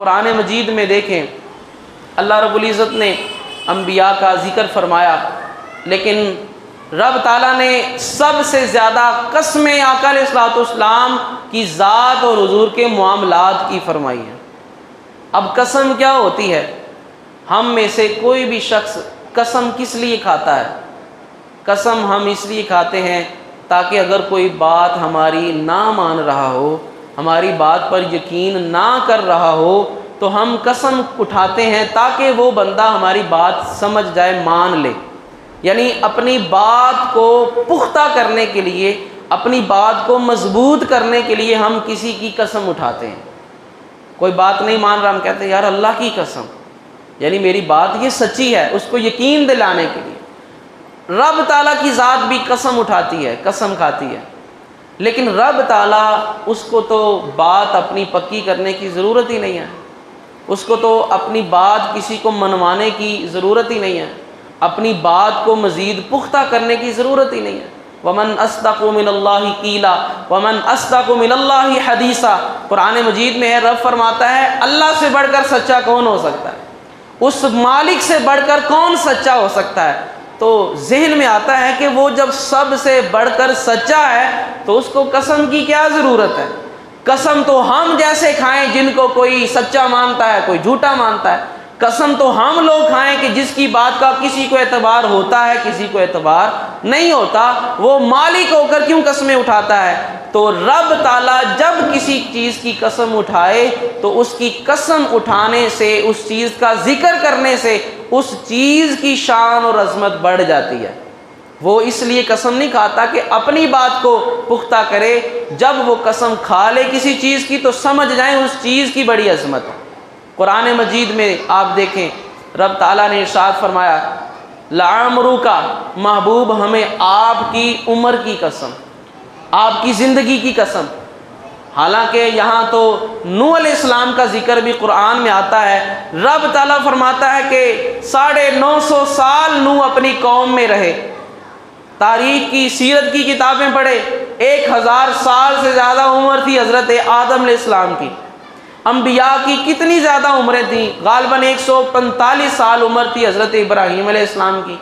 قرآن مجید میں دیکھیں اللہ رب العزت نے انبیاء کا ذکر فرمایا، لیکن رب تعالیٰ نے سب سے زیادہ قسمیں آقا علیہ الصلوۃ والسلام کی ذات اور حضور کے معاملات کی فرمائی ہیں۔ اب قسم کیا ہوتی ہے؟ ہم میں سے کوئی بھی شخص قسم کس لیے کھاتا ہے؟ قسم ہم اس لیے کھاتے ہیں تاکہ اگر کوئی بات ہماری نہ مان رہا ہو، ہماری بات پر یقین نہ کر رہا ہو، تو ہم قسم اٹھاتے ہیں تاکہ وہ بندہ ہماری بات سمجھ جائے، مان لے۔ یعنی اپنی بات کو پختہ کرنے کے لیے، اپنی بات کو مضبوط کرنے کے لیے ہم کسی کی قسم اٹھاتے ہیں۔ کوئی بات نہیں مان رہا، ہم کہتے ہیں یار اللہ کی قسم، یعنی میری بات یہ سچی ہے، اس کو یقین دلانے کے لیے۔ رب تعالیٰ کی ذات بھی قسم اٹھاتی ہے، قسم کھاتی ہے، لیکن رب تعالیٰ اس کو تو بات اپنی پکی کرنے کی ضرورت ہی نہیں ہے، اس کو تو اپنی بات کسی کو منوانے کی ضرورت ہی نہیں ہے، اپنی بات کو مزید پختہ کرنے کی ضرورت ہی نہیں ہے۔ وَمَنْ أَصْدَقُ مِنَ اللَّهِ قِيلًا وَمَنْ أَصْدَقُ مِنَ اللَّهِ حَدِيثًا۔ قرآن مجید میں ہے، رب فرماتا ہے اللہ سے بڑھ کر سچا کون ہو سکتا ہے؟ اس مالک سے بڑھ کر کون سچا ہو سکتا ہے؟ تو ذہن میں آتا ہے کہ وہ جب سب سے بڑھ کر سچا ہے تو اس کو قسم کی کیا ضرورت ہے؟ قسم تو ہم جیسے کھائیں جن کو کوئی سچا مانتا ہے، کوئی جھوٹا مانتا ہے۔ قسم تو ہم لوگ کھائیں کہ جس کی بات کا کسی کو اعتبار ہوتا ہے، کسی کو اعتبار نہیں ہوتا، وہ مالک ہو کر کیوں قسمیں اٹھاتا ہے؟ تو رب تعالیٰ جب کسی چیز کی قسم اٹھائے تو اس کی قسم اٹھانے سے، اس چیز کا ذکر کرنے سے اس چیز کی شان اور عظمت بڑھ جاتی ہے۔ وہ اس لیے قسم نہیں کھاتا کہ اپنی بات کو پختہ کرے، جب وہ قسم کھا لے کسی چیز کی تو سمجھ جائیں اس چیز کی بڑی عظمت ہے۔ قرآن مجید میں آپ دیکھیں رب تعالیٰ نے ارشاد فرمایا لعمرک، محبوب ہمیں آپ کی عمر کی قسم، آپ کی زندگی کی قسم۔ حالانکہ یہاں تو نوح علیہ السلام کا ذکر بھی قرآن میں آتا ہے، رب تعالیٰ فرماتا ہے کہ 950 سال نوح اپنی قوم میں رہے۔ تاریخ کی سیرت کی کتابیں پڑھے، 1000 سال سے زیادہ عمر تھی حضرت آدم علیہ السلام کی۔ انبیاء کی کتنی زیادہ عمریں تھیں؟ غالباً 145 سال عمر تھی حضرت ابراہیم علیہ السلام کی۔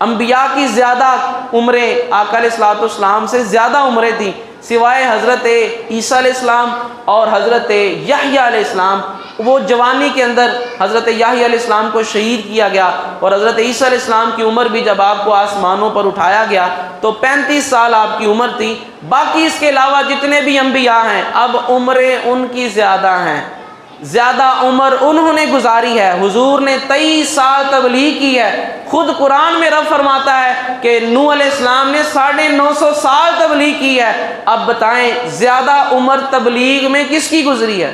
انبیاء کی زیادہ عمریں، آقا علیہ الصلوۃ والسلام سے زیادہ عمریں تھیں، سوائے حضرت عیسیٰ علیہ السلام اور حضرت یحییٰ علیہ السلام۔ وہ جوانی کے اندر حضرت یحییٰ علیہ السلام کو شہید کیا گیا، اور حضرت عیسیٰ علیہ السلام کی عمر بھی جب آپ کو آسمانوں پر اٹھایا گیا تو 35 سال آپ کی عمر تھی۔ باقی اس کے علاوہ جتنے بھی انبیاء ہیں اب عمریں ان کی زیادہ ہیں، زیادہ عمر انہوں نے گزاری ہے۔ حضور نے 23 سال تبلیغ کی ہے۔ خود قرآن میں رب فرماتا ہے کہ نوح علیہ السلام نے 950 سال تبلیغ کی ہے۔ اب بتائیں زیادہ عمر تبلیغ میں کس کی گزری ہے؟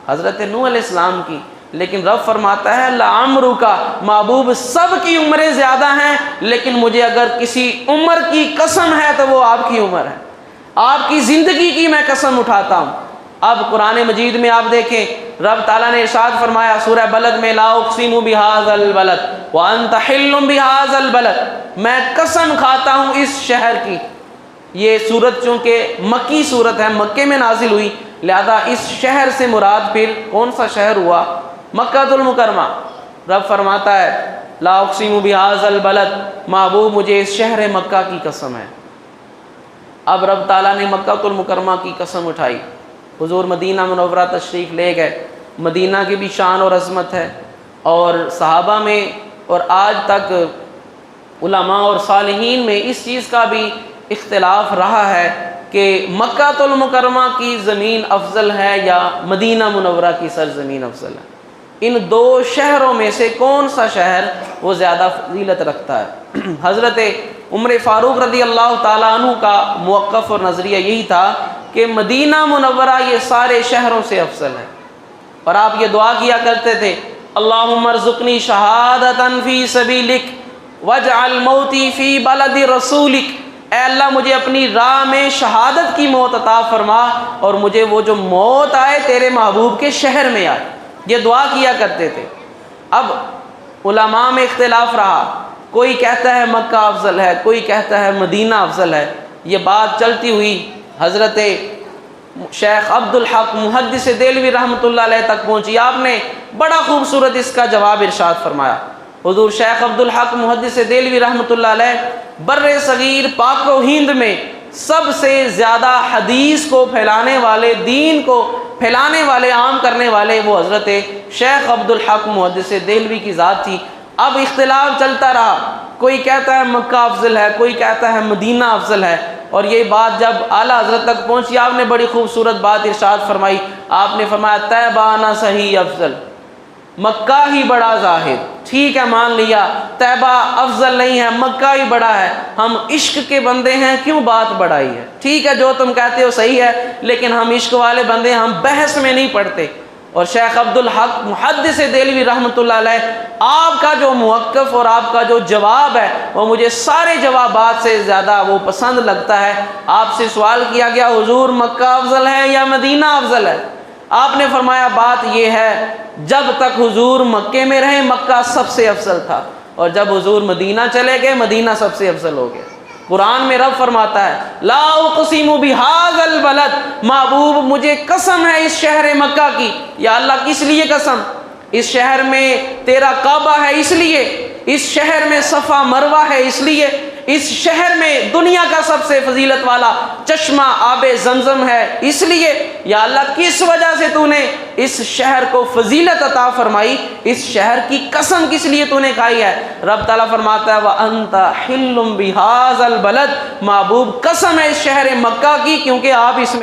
حضرت نوح علیہ السلام کی۔ لیکن رب فرماتا ہے لعمرک، محبوب سب کی عمریں زیادہ ہیں، لیکن مجھے اگر کسی عمر کی قسم ہے تو وہ آپ کی عمر ہے، آپ کی زندگی کی میں قسم اٹھاتا ہوں۔ اب قرآن مجید میں آپ دیکھیں رب تعالیٰ نے ارشاد فرمایا سورہ بلد میں لا اقسم بہذا البلد وانت حل بہذا البلد، میں قسم کھاتا ہوں اس شہر کی۔ یہ سورت چونکہ مکی سورت ہے، مکے میں نازل ہوئی، لہذا اس شہر سے مراد پھر کون سا شہر ہوا؟ مکہ المکرمہ۔ رب فرماتا ہے لا اقسم بہذا البلد، محبوب مجھے اس شہر مکہ کی قسم ہے۔ اب رب تعالیٰ نے مکہ المکرمہ کی قسم اٹھائی، حضور مدینہ منورہ تشریف لے گئے۔ مدینہ کی بھی شان اور عظمت ہے، اور صحابہ میں اور آج تک علماء اور صالحین میں اس چیز کا بھی اختلاف رہا ہے کہ مکہ المکرمہ کی زمین افضل ہے یا مدینہ منورہ کی سرزمین افضل ہے۔ ان دو شہروں میں سے کون سا شہر وہ زیادہ فضیلت رکھتا ہے؟ حضرت عمر فاروق رضی اللہ تعالیٰ عنہ کا موقف اور نظریہ یہی تھا کہ مدینہ منورہ یہ سارے شہروں سے افضل ہے، اور آپ یہ دعا کیا کرتے تھے اللہم ارزقنی شہادتا فی سبیلک واجعل موتی فی بلد رسولک، اے اللہ مجھے اپنی راہ میں شہادت کی موت عطا فرما، اور مجھے وہ جو موت آئے تیرے محبوب کے شہر میں آئے۔ یہ دعا کیا کرتے تھے۔ اب علماء میں اختلاف رہا، کوئی کہتا ہے مکہ افضل ہے، کوئی کہتا ہے مدینہ افضل ہے۔ یہ بات چلتی ہوئی حضرت شیخ عبدالحق محدث دہلوی رحمۃ اللہ علیہ تک پہنچی، آپ نے بڑا خوبصورت اس کا جواب ارشاد فرمایا۔ حضور شیخ عبدالحق محدث دہلوی رحمۃ اللہ علیہ بر صغیر پاک و ہند میں سب سے زیادہ حدیث کو پھیلانے والے، دین کو پھیلانے والے، عام کرنے والے وہ حضرت شیخ عبدالحق محدث دہلوی کی ذات تھی۔ اب اختلاف چلتا رہا، کوئی کہتا ہے مکہ افضل ہے، کوئی کہتا ہے مدینہ افضل ہے، اور یہ بات جب اعلیٰ حضرت تک پہنچی، آپ نے بڑی خوبصورت بات ارشاد فرمائی۔ آپ نے فرمایا طیبہ نہ صحیح افضل، مکہ ہی بڑا زاہد۔ ٹھیک ہے، مان لیا طیبہ افضل نہیں ہے، مکہ ہی بڑا ہے، ہم عشق کے بندے ہیں، کیوں بات بڑھائی ہے؟ ٹھیک ہے، جو تم کہتے ہو صحیح ہے، لیکن ہم عشق والے بندے ہیں، ہم بحث میں نہیں پڑھتے۔ اور شیخ عبدالحق محدث دہلوی رحمۃ اللہ علیہ، آپ کا جو موقف اور آپ کا جو جواب ہے وہ مجھے سارے جوابات سے زیادہ وہ پسند لگتا ہے۔ آپ سے سوال کیا گیا حضور مکہ افضل ہے یا مدینہ افضل ہے؟ آپ نے فرمایا بات یہ ہے، جب تک حضور مکے میں رہے مکہ سب سے افضل تھا، اور جب حضور مدینہ چلے گئے مدینہ سب سے افضل ہو گیا۔ قرآن میں رب فرماتا ہے لا اقسم بہذا البلد، محبوب مجھے قسم ہے اس شہر مکہ کی۔ یا اللہ کس لیے قسم؟ اس شہر میں تیرا کعبہ ہے اس لیے، اس شہر میں صفا مروہ ہے اس لیے، اس شہر میں دنیا کا سب سے فضیلت والا چشمہ آب زمزم ہے اس لیے۔ یا اللہ کس وجہ سے تو نے اس شہر کو فضیلت عطا فرمائی، اس شہر کی قسم کس لیے تو نے کھائی ہے؟ رب تعالیٰ فرماتا ہے وَأَنْتَ حِلٌّ بِهَذَا الْبَلَدِ، محبوب قسم ہے اس شہر مکہ کی، کیونکہ آپ اس میں